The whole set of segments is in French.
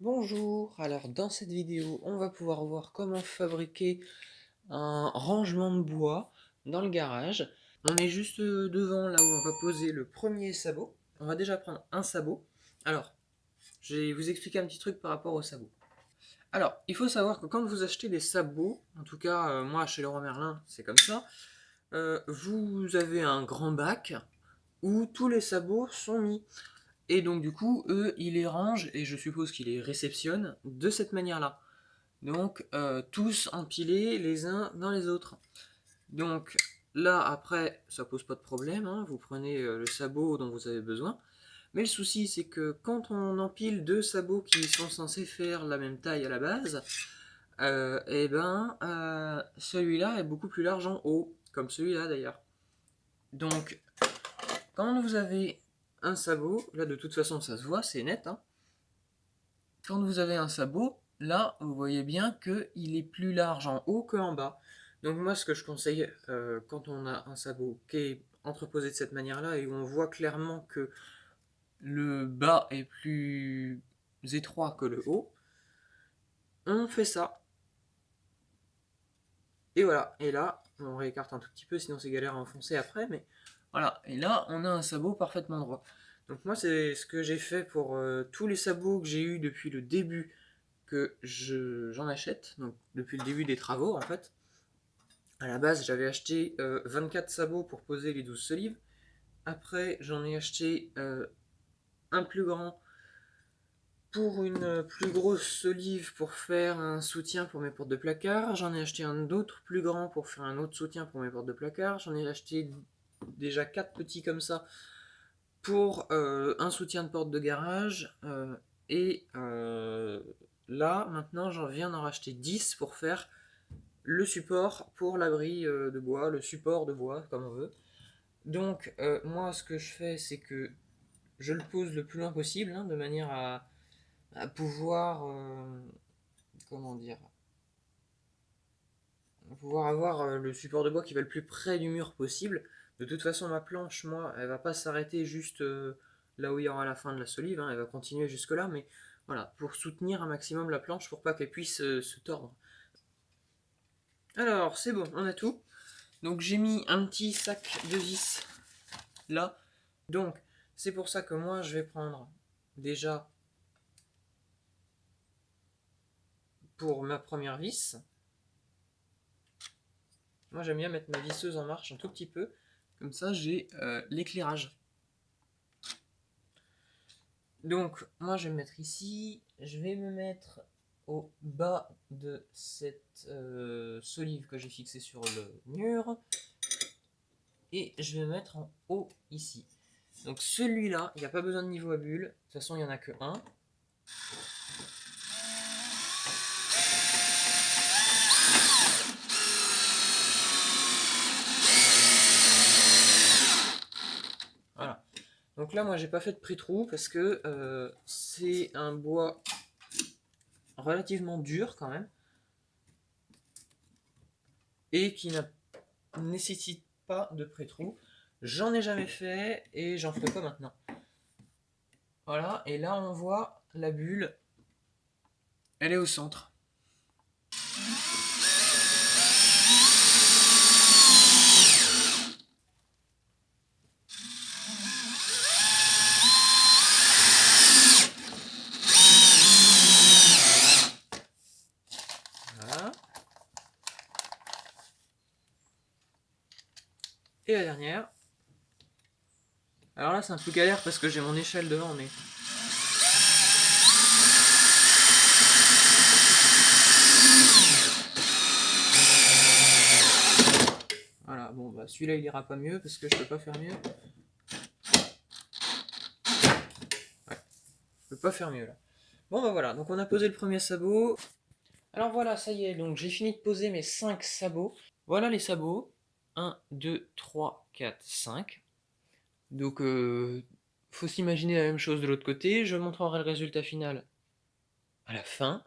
Bonjour, alors dans cette vidéo on va pouvoir voir comment fabriquer un rangement de bois dans le garage. On est juste devant là où on va poser le premier sabot. On va déjà prendre un sabot. Alors, je vais vous expliquer un petit truc par rapport au sabot. Alors, il faut savoir que quand vous achetez des sabots, en tout cas moi chez Leroy Merlin c'est comme ça, vous avez un grand bac où tous les sabots sont mis. Et donc du coup, eux, ils les rangent et je suppose qu'ils les réceptionnent de cette manière-là. Donc tous empilés les uns dans les autres. Donc là, après, ça pose pas de problème, hein, vous prenez le sabot dont vous avez besoin. Mais le souci, c'est que quand on empile deux sabots qui sont censés faire la même taille à la base, celui-là est beaucoup plus large en haut, comme celui-là d'ailleurs. Donc, quand vous avez un sabot, là de toute façon ça se voit, c'est net, hein. Quand vous avez un sabot, là vous voyez bien qu'il est plus large en haut qu'en bas. Donc moi ce que je conseille quand on a un sabot qui est entreposé de cette manière-là et où on voit clairement que le bas est plus étroit que le haut, on fait ça. Et voilà, et là, on réécarte un tout petit peu, sinon c'est galère à enfoncer après, mais voilà, et là on a un sabot parfaitement droit. Donc moi c'est ce que j'ai fait pour tous les sabots que j'ai eu depuis le début que j'en achète, donc depuis le début des travaux en fait. À la base j'avais acheté 24 sabots pour poser les 12 solives, après j'en ai acheté un plus grand pour une plus grosse solive pour faire un soutien pour mes portes de placard, j'en ai acheté un autre plus grand pour faire un autre soutien pour mes portes de placard, j'en ai acheté déjà 4 petits comme ça pour un soutien de porte de garage, et là maintenant j'en viens d'en racheter 10 pour faire le support pour l'abri de bois, le support de bois comme on veut. Donc moi ce que je fais c'est que je le pose le plus loin possible, hein, de manière à pouvoir comment dire, pouvoir avoir le support de bois qui va le plus près du mur possible. De toute façon ma planche, moi, elle va pas s'arrêter juste là où il y aura la fin de la solive, hein, elle va continuer jusque là, mais voilà, pour soutenir un maximum la planche pour pas qu'elle puisse se tordre. Alors c'est bon, on a tout. Donc j'ai mis un petit sac de vis là. Donc c'est pour ça que moi je vais prendre déjà pour ma première vis. Moi j'aime bien mettre ma visseuse en marche un tout petit peu. Comme ça j'ai l'éclairage. Donc moi je vais me mettre ici. Je vais me mettre au bas de cette solive que j'ai fixée sur le mur. Et je vais me mettre en haut ici. Donc celui-là, il n'y a pas besoin de niveau à bulle. De toute façon, il n'y en a que un. Voilà. Donc là, moi, j'ai pas fait de pré-trou parce que c'est un bois relativement dur quand même et qui ne nécessite pas de pré-trou. J'en ai jamais fait et j'en ferai pas maintenant. Voilà, et là on voit la bulle, elle est au centre. Voilà. Et la dernière. Alors là c'est un peu galère parce que j'ai mon échelle devant, mais... Voilà, bon bah celui-là il ira pas mieux parce que je peux pas faire mieux. Ouais, je peux pas faire mieux là. Bon bah voilà, donc on a posé le premier sabot. Alors voilà, ça y est, donc j'ai fini de poser mes 5 sabots. Voilà les sabots. 1, 2, 3, 4, 5. Donc faut s'imaginer la même chose de l'autre côté. Je montrerai le résultat final à la fin,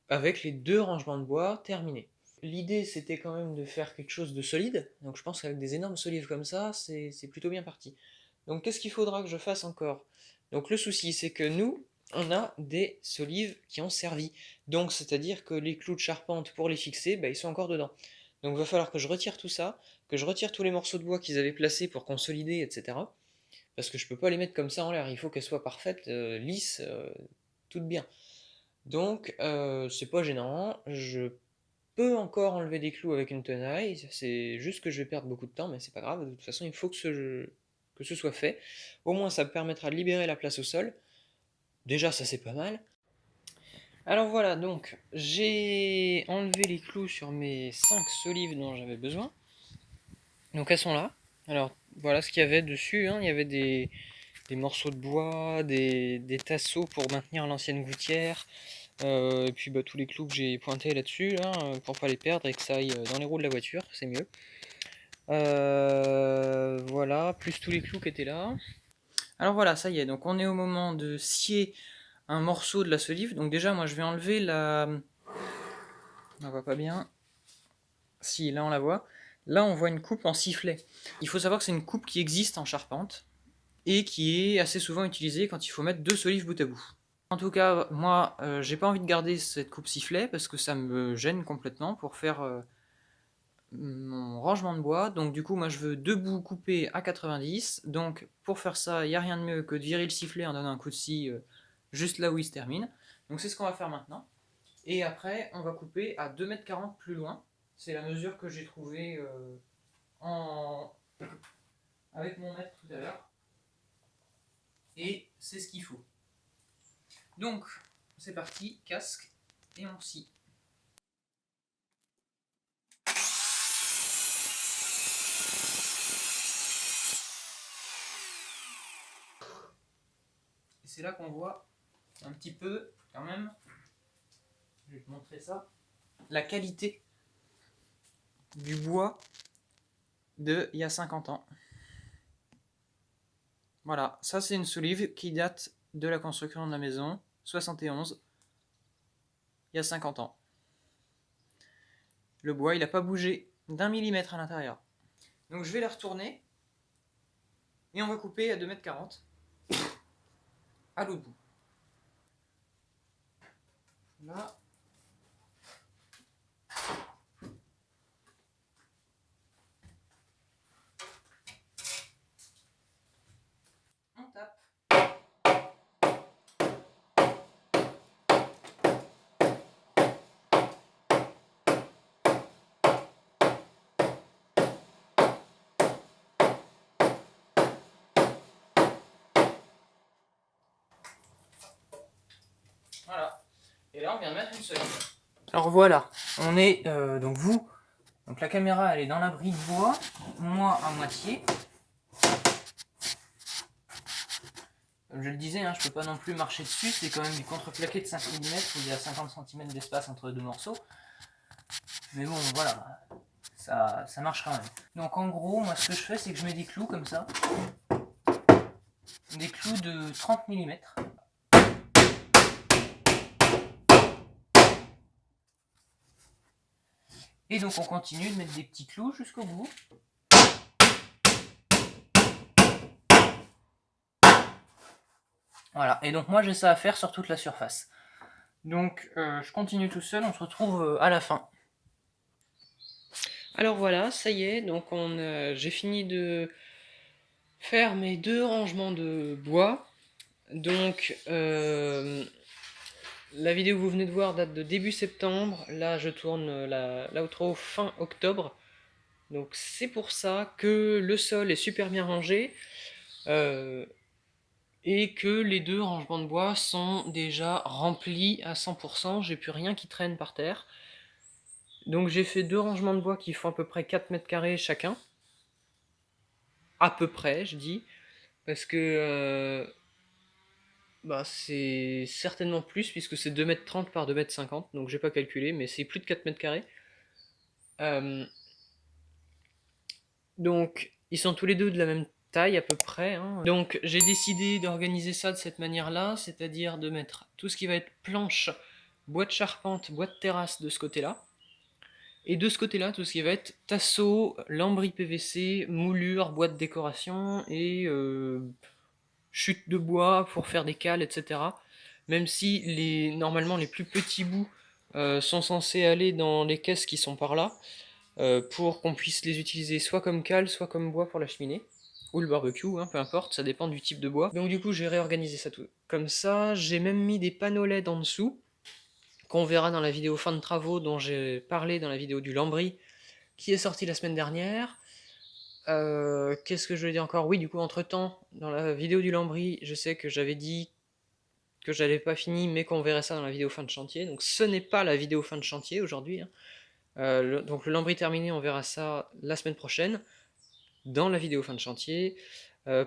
avec les deux rangements de bois terminés. L'idée c'était quand même de faire quelque chose de solide, donc je pense qu'avec des énormes solives comme ça, c'est plutôt bien parti. Donc qu'est-ce qu'il faudra que je fasse encore? Donc le souci c'est que nous, on a des solives qui ont servi. Donc c'est-à-dire que les clous de charpente pour les fixer, bah, ils sont encore dedans. Donc il va falloir que je retire tout ça, que je retire tous les morceaux de bois qu'ils avaient placés pour consolider, etc. Parce que je peux pas les mettre comme ça en l'air, il faut qu'elles soient parfaites, lisses, toutes bien. Donc c'est pas gênant, je peux encore enlever des clous avec une tenaille, c'est juste que je vais perdre beaucoup de temps, mais c'est pas grave, de toute façon il faut que ce soit fait. Au moins ça me permettra de libérer la place au sol. Déjà ça c'est pas mal. Alors voilà, donc j'ai enlevé les clous sur mes 5 solives dont j'avais besoin. Donc elles sont là. Alors voilà ce qu'il y avait dessus, hein. Il y avait des morceaux de bois, des tasseaux pour maintenir l'ancienne gouttière, et puis bah, tous les clous que j'ai pointés là-dessus, là, pour pas les perdre et que ça aille dans les roues de la voiture, c'est mieux. Voilà, plus tous les clous qui étaient là. Alors voilà, ça y est, donc on est au moment de scier un morceau de la solive. Donc déjà, moi je vais enlever la... On voit pas bien. Si, là on la voit. Là on voit une coupe en sifflet. Il faut savoir que c'est une coupe qui existe en charpente et qui est assez souvent utilisée quand il faut mettre 2 solives bout à bout. En tout cas, moi, j'ai pas envie de garder cette coupe sifflet parce que ça me gêne complètement pour faire mon rangement de bois. Donc du coup, moi je veux 2 bouts coupés à 90. Donc pour faire ça, il n'y a rien de mieux que de virer le sifflet en donnant un coup de scie juste là où il se termine. Donc c'est ce qu'on va faire maintenant. Et après, on va couper à 2,40 m plus loin. C'est la mesure que j'ai trouvée avec mon mètre tout à l'heure. Et c'est ce qu'il faut. Donc, c'est parti, casque, et on scie. Et c'est là qu'on voit un petit peu, quand même, je vais te montrer ça, la qualité du bois de il y a 50 ans. Voilà, ça c'est une solive qui date de la construction de la maison, 71, il y a 50 ans. Le bois, il n'a pas bougé d'1 millimètre à l'intérieur. Donc je vais la retourner, et on va couper à 2,40 m à l'autre bout. Là. On tape. Voilà. Et là, on vient de mettre une solive. Alors voilà, on est donc donc la caméra elle est dans l'abri de bois, moi à moitié. Comme je le disais, hein, je peux pas non plus marcher dessus, c'est quand même du contreplaqué de 5 mm où il y a 50 cm d'espace entre deux morceaux. Mais bon, voilà, ça marche quand même. Donc en gros, moi ce que je fais, c'est que je mets des clous comme ça. Des clous de 30 mm. Et donc on continue de mettre des petits clous jusqu'au bout. Voilà, et donc moi j'ai ça à faire sur toute la surface. Donc je continue tout seul, on se retrouve à la fin. Alors voilà, ça y est, donc j'ai fini de faire mes 2 rangements de bois. Donc la vidéo que vous venez de voir date de début septembre. Là je tourne l'outro fin octobre. Donc c'est pour ça que le sol est super bien rangé. Et que les 2 rangements de bois sont déjà remplis à 100%, j'ai plus rien qui traîne par terre. Donc j'ai fait 2 rangements de bois qui font à peu près 4 mètres carrés chacun. À peu près, je dis. Parce que c'est certainement plus, puisque c'est 2,30 m par 2,50 m, donc j'ai pas calculé, mais c'est plus de 4 mètres carrés. Donc ils sont tous les deux de la même taille à peu près, hein. Donc j'ai décidé d'organiser ça de cette manière-là, c'est-à-dire de mettre tout ce qui va être planche, bois de charpente, bois de terrasse de ce côté-là. Et de ce côté-là, tout ce qui va être tasseau, lambris PVC, moulure, bois de décoration et chute de bois pour faire des cales, etc. même si normalement les plus petits bouts sont censés aller dans les caisses qui sont par là, pour qu'on puisse les utiliser soit comme cale, soit comme bois pour la cheminée, ou le barbecue, hein, peu importe, ça dépend du type de bois. Donc du coup j'ai réorganisé ça tout comme ça, j'ai même mis des panneaux LED en dessous, qu'on verra dans la vidéo fin de travaux dont j'ai parlé dans la vidéo du lambris, qui est sortie la semaine dernière. Qu'est-ce que je voulais dire encore? Oui, du coup, entre-temps, dans la vidéo du lambris, je sais que j'avais dit que j'avais pas fini, mais qu'on verrait ça dans la vidéo fin de chantier. Donc ce n'est pas la vidéo fin de chantier aujourd'hui, hein. Donc le lambris terminé, on verra ça la semaine prochaine, dans la vidéo fin de chantier.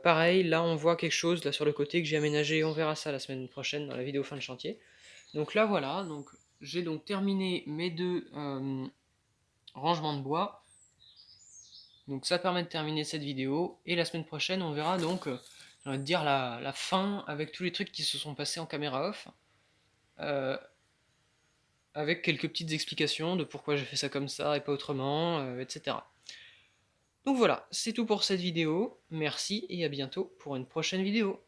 Pareil, là on voit quelque chose là sur le côté que j'ai aménagé, on verra ça la semaine prochaine dans la vidéo fin de chantier. Donc là voilà, donc j'ai donc terminé mes deux rangements de bois. Donc ça permet de terminer cette vidéo, et la semaine prochaine on verra donc, j'ai envie de dire, la fin avec tous les trucs qui se sont passés en caméra off, avec quelques petites explications de pourquoi j'ai fait ça comme ça et pas autrement, etc. Donc voilà, c'est tout pour cette vidéo, merci et à bientôt pour une prochaine vidéo.